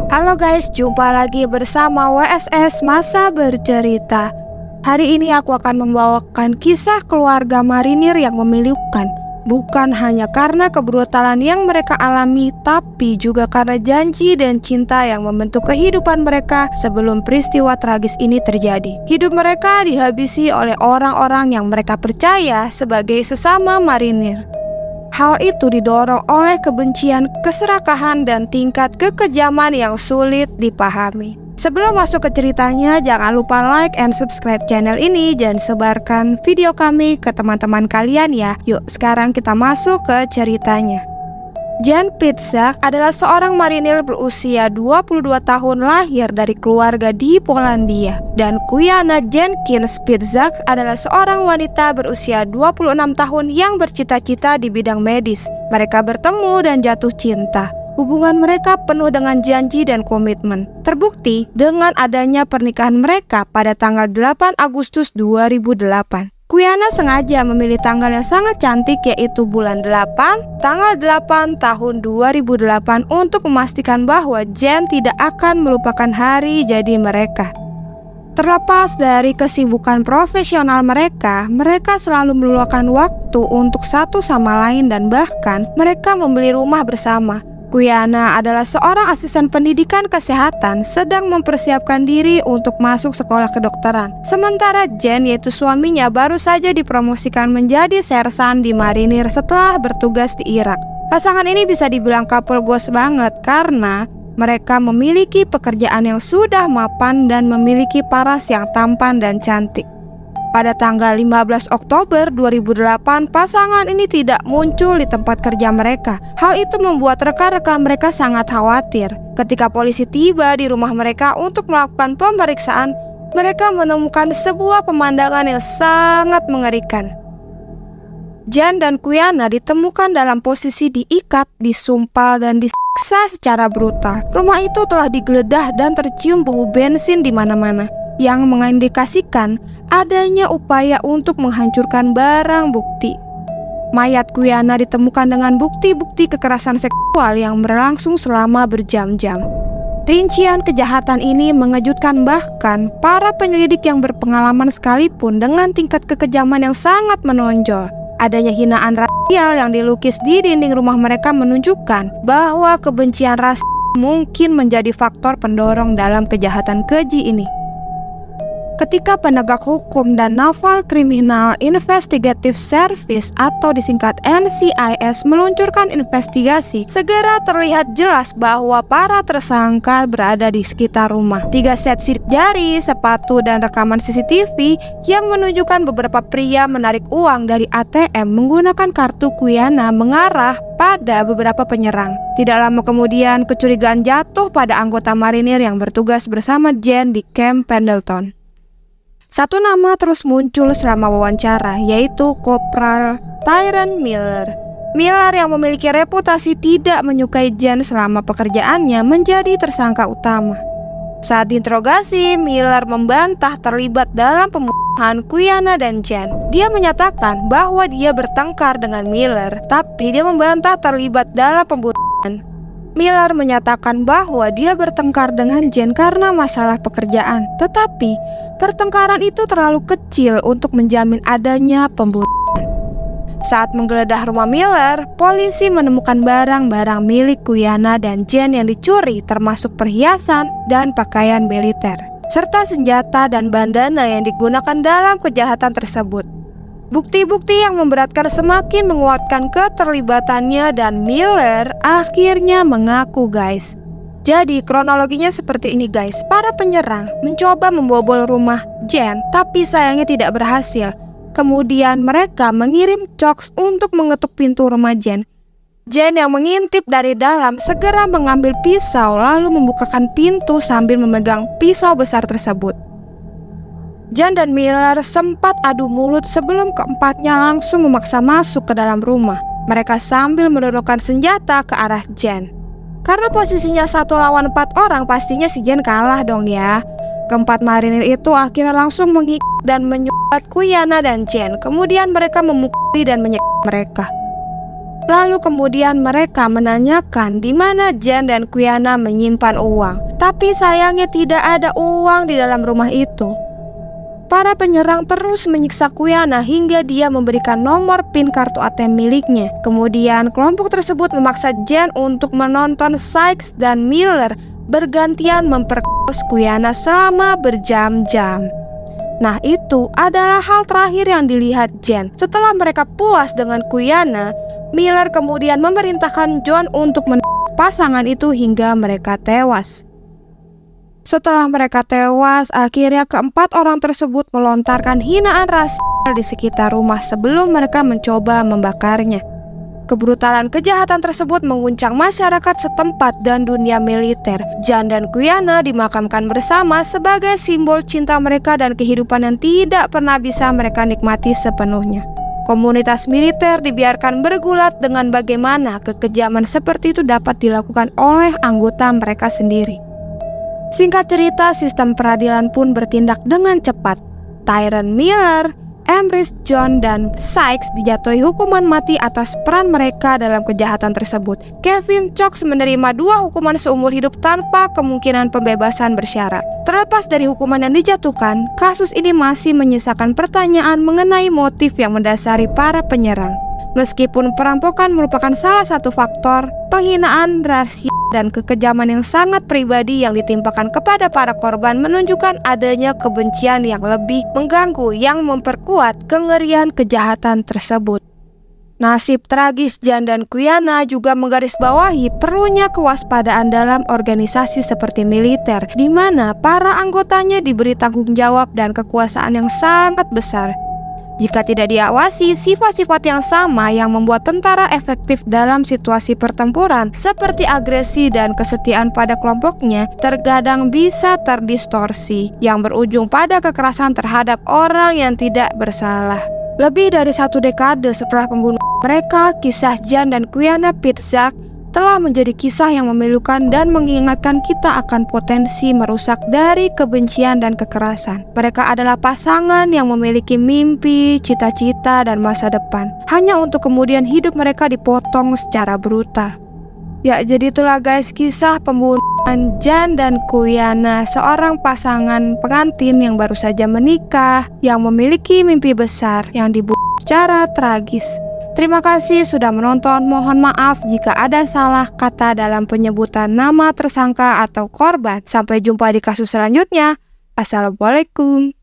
Halo guys, jumpa lagi bersama WSS Masa Bercerita. Hari ini aku akan membawakan kisah keluarga marinir yang memilukan. Bukan hanya karena kebrutalan yang mereka alami, tapi juga karena janji dan cinta yang membentuk kehidupan mereka sebelum peristiwa tragis ini terjadi. Hidup mereka dihabisi oleh orang-orang yang mereka percaya sebagai sesama marinir. Hal itu didorong oleh kebencian, keserakahan, dan tingkat kekejaman yang sulit dipahami. Sebelum masuk ke ceritanya, jangan lupa like and subscribe channel ini dan sebarkan video kami ke teman-teman kalian ya. Yuk, sekarang kita masuk ke ceritanya. Jan Spitzak adalah seorang marinir berusia 22 tahun lahir dari keluarga di Polandia. Dan Kuyana Jenkins Spitzak adalah seorang wanita berusia 26 tahun yang bercita-cita di bidang medis. Mereka bertemu dan jatuh cinta. Hubungan mereka penuh dengan janji dan komitmen. Terbukti dengan adanya pernikahan mereka pada tanggal 8 Agustus 2008. Kuyana sengaja memilih tanggal yang sangat cantik, yaitu bulan 8, tanggal 8 tahun 2008 untuk memastikan bahwa Jan tidak akan melupakan hari jadi mereka. Terlepas dari kesibukan profesional mereka selalu meluangkan waktu untuk satu sama lain dan bahkan mereka membeli rumah bersama. Kuyana adalah seorang asisten pendidikan kesehatan sedang mempersiapkan diri untuk masuk sekolah kedokteran. Sementara Jan, yaitu suaminya, baru saja dipromosikan menjadi sersan di marinir setelah bertugas di Irak. Pasangan ini bisa dibilang couple goals banget karena mereka memiliki pekerjaan yang sudah mapan dan memiliki paras yang tampan dan cantik. Pada tanggal 15 Oktober 2008, pasangan ini tidak muncul di tempat kerja mereka. Hal itu membuat rekan-rekan mereka sangat khawatir. Ketika polisi tiba di rumah mereka untuk melakukan pemeriksaan, mereka menemukan sebuah pemandangan yang sangat mengerikan. Jan dan Kuyana ditemukan dalam posisi diikat, disumpal, dan disiksa secara brutal. Rumah itu telah digeledah dan tercium bau bensin di mana-mana, yang mengindikasikan adanya upaya untuk menghancurkan barang bukti. Mayat Kuyana ditemukan dengan bukti-bukti kekerasan seksual yang berlangsung selama berjam-jam. Rincian kejahatan ini mengejutkan bahkan para penyelidik yang berpengalaman sekalipun dengan tingkat kekejaman yang sangat menonjol. Adanya hinaan rasial yang dilukis di dinding rumah mereka menunjukkan bahwa kebencian ras mungkin menjadi faktor pendorong dalam kejahatan keji ini. Ketika penegak hukum dan Naval Criminal Investigative Service atau disingkat NCIS meluncurkan investigasi, segera terlihat jelas bahwa para tersangka berada di sekitar rumah. 3 set sidik jari, sepatu, dan rekaman CCTV yang menunjukkan beberapa pria menarik uang dari ATM menggunakan kartu Kuyana mengarah pada beberapa penyerang. Tidak lama kemudian, kecurigaan jatuh pada anggota marinir yang bertugas bersama Jan di Camp Pendleton. Satu nama terus muncul selama wawancara, yaitu Kopral Tyrone Miller. Miller yang memiliki reputasi tidak menyukai Jan selama pekerjaannya menjadi tersangka utama. Saat diinterogasi, Miller membantah terlibat dalam pembunuhan Kuyana dan Jan. Dia menyatakan bahwa dia bertengkar dengan Miller, tapi dia membantah terlibat dalam pembunuhan. Miller menyatakan bahwa dia bertengkar dengan Jan karena masalah pekerjaan, tetapi pertengkaran itu terlalu kecil untuk menjamin adanya pembunuhan. Saat menggeledah rumah Miller, polisi menemukan barang-barang milik Kuyana dan Jan yang dicuri, termasuk perhiasan dan pakaian militer, serta senjata dan bandana yang digunakan dalam kejahatan tersebut. Bukti-bukti yang memberatkan semakin menguatkan keterlibatannya dan Miller akhirnya mengaku guys. Jadi kronologinya seperti ini guys. Para penyerang mencoba membobol rumah Jan, tapi sayangnya tidak berhasil. Kemudian mereka mengirim Cox untuk mengetuk pintu rumah Jan. Jan yang mengintip dari dalam segera mengambil pisau lalu membukakan pintu sambil memegang pisau besar tersebut. Jan dan Miller sempat adu mulut sebelum keempatnya langsung memaksa masuk ke dalam rumah. Mereka sambil menodongkan senjata ke arah Jan. Karena posisinya 1 lawan 4 orang, pastinya si Jan kalah dong ya. Keempat marinir itu akhirnya langsung menghikik dan menyubat Kuyana dan Jan. Kemudian mereka memukuli dan menyekap mereka. Lalu kemudian mereka menanyakan di mana Jen dan Qiana menyimpan uang. Tapi sayangnya tidak ada uang di dalam rumah itu. Para penyerang terus menyiksa Qiana hingga dia memberikan nomor PIN kartu ATM miliknya. Kemudian kelompok tersebut memaksa Jen untuk menonton Sykes dan Miller bergantian memperkosa Qiana selama berjam-jam. Nah, itu adalah hal terakhir yang dilihat Jen. Setelah mereka puas dengan Qiana, Miller kemudian memerintahkan John untuk menembak pasangan itu hingga mereka tewas. Setelah mereka tewas, akhirnya keempat orang tersebut melontarkan hinaan rasial di sekitar rumah sebelum mereka mencoba membakarnya. Kebrutalan kejahatan tersebut mengguncang masyarakat setempat dan dunia militer. Jan dan Qiana dimakamkan bersama sebagai simbol cinta mereka dan kehidupan yang tidak pernah bisa mereka nikmati sepenuhnya. Komunitas militer dibiarkan bergulat dengan bagaimana kekejaman seperti itu dapat dilakukan oleh anggota mereka sendiri. Singkat cerita, sistem peradilan pun bertindak dengan cepat. Tyrone Miller, Emrys, John, dan Sykes dijatuhi hukuman mati atas peran mereka dalam kejahatan tersebut. Kevin Cox menerima 2 hukuman seumur hidup tanpa kemungkinan pembebasan bersyarat. Terlepas dari hukuman yang dijatuhkan, kasus ini masih menyisakan pertanyaan mengenai motif yang mendasari para penyerang. Meskipun perampokan merupakan salah satu faktor, penghinaan, rahasia, dan kekejaman yang sangat pribadi yang ditimpakan kepada para korban menunjukkan adanya kebencian yang lebih mengganggu yang memperkuat kengerian kejahatan tersebut. Nasib tragis Jan dan Qiana juga menggarisbawahi perlunya kewaspadaan dalam organisasi seperti militer, di mana para anggotanya diberi tanggung jawab dan kekuasaan yang sangat besar. Jika tidak diawasi, sifat-sifat yang sama yang membuat tentara efektif dalam situasi pertempuran seperti agresi dan kesetiaan pada kelompoknya terkadang bisa terdistorsi yang berujung pada kekerasan terhadap orang yang tidak bersalah. Lebih dari 1 dekade setelah pembunuhan mereka, kisah Jan dan Qiana Pitzak telah menjadi kisah yang memilukan dan mengingatkan kita akan potensi merusak dari kebencian dan kekerasan. Mereka adalah pasangan yang memiliki mimpi, cita-cita, dan masa depan, hanya untuk kemudian hidup mereka dipotong secara brutal. Ya, jadi itulah guys kisah pembunuhan Jan dan Qiana, seorang pasangan pengantin yang baru saja menikah, yang memiliki mimpi besar yang dibunuh secara tragis. Terima kasih sudah menonton. Mohon maaf jika ada salah kata dalam penyebutan nama tersangka atau korban. Sampai jumpa di kasus selanjutnya. Assalamualaikum.